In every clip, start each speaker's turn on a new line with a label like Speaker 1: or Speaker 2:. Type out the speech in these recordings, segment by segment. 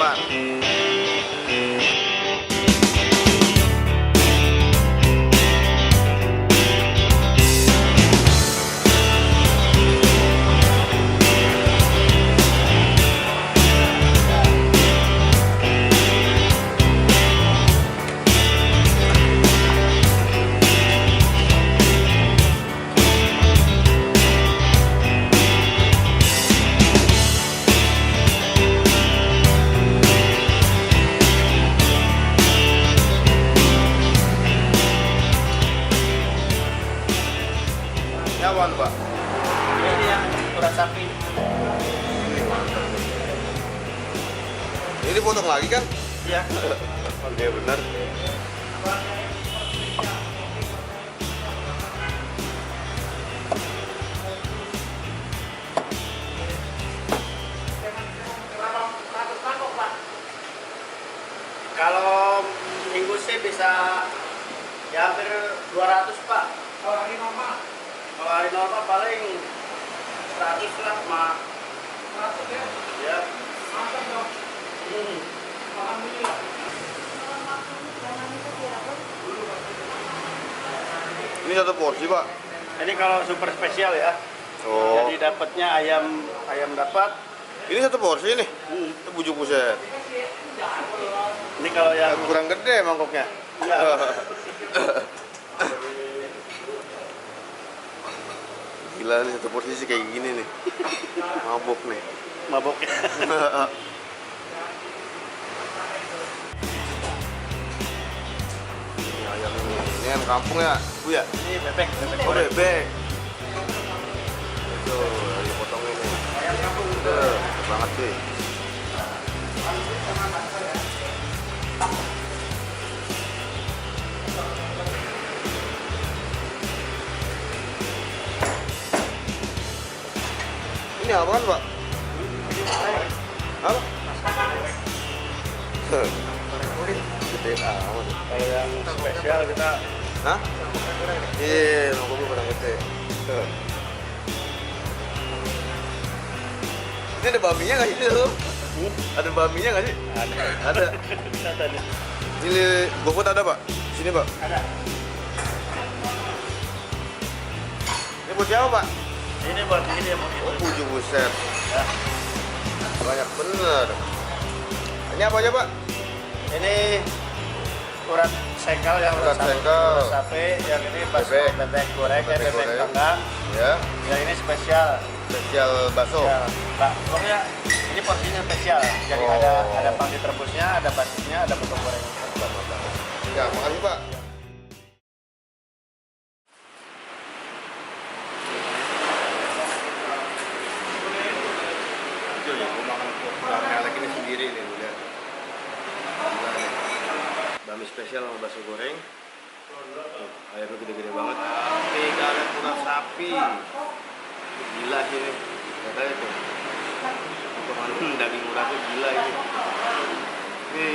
Speaker 1: Pak. Nyawan Pak.
Speaker 2: Ini yang urat sapi.
Speaker 1: Ini potong lagi kan?
Speaker 2: Iya.
Speaker 1: Oke benar.
Speaker 2: Kalau minggu sih bisa ya hampir 200 Pak. Kalau hari normal? Kalau hari normal paling 100 lah Mak. 100 ya? Ya. Mantap dong. Alhamdulillah.
Speaker 1: Ini satu porsi Pak.
Speaker 2: Ini kalau super spesial ya.
Speaker 1: Oh.
Speaker 2: Jadi dapatnya ayam dapat.
Speaker 1: Ini satu porsi nih. Itu bujuk buset.
Speaker 2: Ini kalau yang
Speaker 1: Kurang gede mangkoknya.
Speaker 2: ya,
Speaker 1: Gila nih satu porsi sih kayak gini nih. Mabuk nih.
Speaker 2: maboknya.
Speaker 1: Ini ayam ini ayam kampung ya, Bu ya?
Speaker 2: Ini bebek
Speaker 1: Oh
Speaker 2: goreng.
Speaker 1: bebek. Itu lagi potong ini. Udah, banget sih. Ini apaan Pak? Apa? Gede amat.
Speaker 2: Kalau yang spesial kita
Speaker 1: Hah? Iya, mangkok gue kurang gede. Ini ada baminya nggak sih di dalam? Ada baminya nggak sih?
Speaker 2: ada.
Speaker 1: Ada.
Speaker 2: Ada nih.
Speaker 1: Ini GoFood ada Pak? Sini Pak.
Speaker 2: Ada.
Speaker 1: Ini buat siapa Pak?
Speaker 2: Ini buat ini yang mau
Speaker 1: Oh,
Speaker 2: itu.
Speaker 1: bujuk buset.
Speaker 2: Ya.
Speaker 1: Banyak bener. Ini apa aja Pak?
Speaker 2: Ini urat sengkel yang
Speaker 1: Urat sengkel.
Speaker 2: urat sapi, yang ini bakso
Speaker 1: Bebek.
Speaker 2: bebek goreng,
Speaker 1: Bebek
Speaker 2: bebek
Speaker 1: goreng.
Speaker 2: panggang.
Speaker 1: Ya,
Speaker 2: Yang ini spesial.
Speaker 1: spesial bakso.
Speaker 2: Ya, Pak, pokoknya ini porsinya spesial. Jadi
Speaker 1: Oh.
Speaker 2: ada pangsit rebusnya, ada baksonya, ada betul goreng.
Speaker 1: Ya, makasih Pak. Cuy, gue makan melek ini sendiri nih, lihat. Gila nih. Bami spesial sama bakso goreng. Tuh, ayamnya gede-gede banget. Ini karet urat sapi. Gila sih ini. Katanya tuh. Potongan daging uratnya gila ini. Ini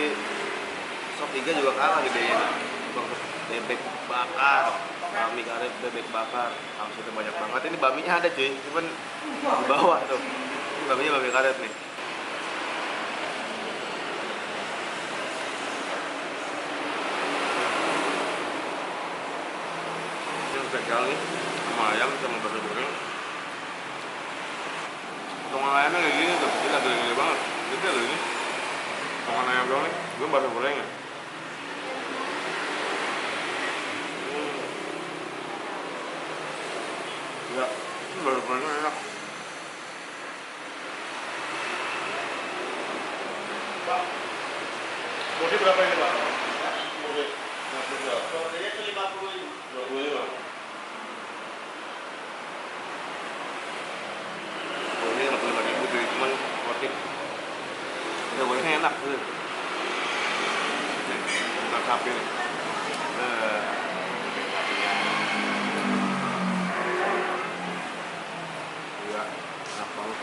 Speaker 1: sop iga juga kalah gedenya nih. Bebek bakar, bami karet bebek bakar. Maksudnya banyak banget. Ini baminya ada cuy, cuman di bawah tuh. Ini baminya bami karet nih. Ini spesial nih, sama ayam sama bakso goreng. Potongan ayamnya kayak gini tuh, gila gede-gede banget. Gede loh ini. Potongan ayam doang nih, gue bakso gorengnya. Ya, ini bakso gorengnya enak.
Speaker 2: Pak, porsi berapa ini Pak?
Speaker 1: Oke,
Speaker 2: Porsinya itu 50 ini.
Speaker 1: 25. Oh, ini 55.000 cuy, cuman worth it. Udah gorengnya enak tuh. Nih, urat sapi nih. Iya, enak banget.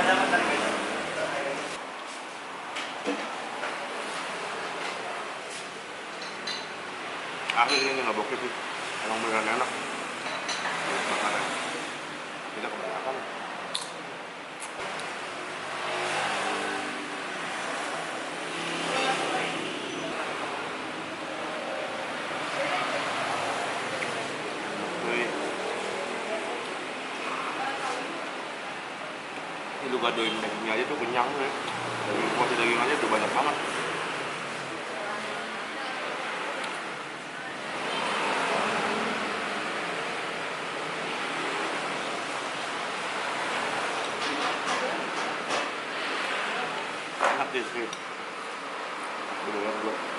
Speaker 2: Jangan tadi kita.
Speaker 1: Asli ini nggak bokeh sih, emang beneran enak. Makanan kita kebanyakan. Ini lu gadoin dagingnya aja tuh kenyang tuh ya. Porsi daging aja tuh banyak banget. Enak deh sih. Udah gua.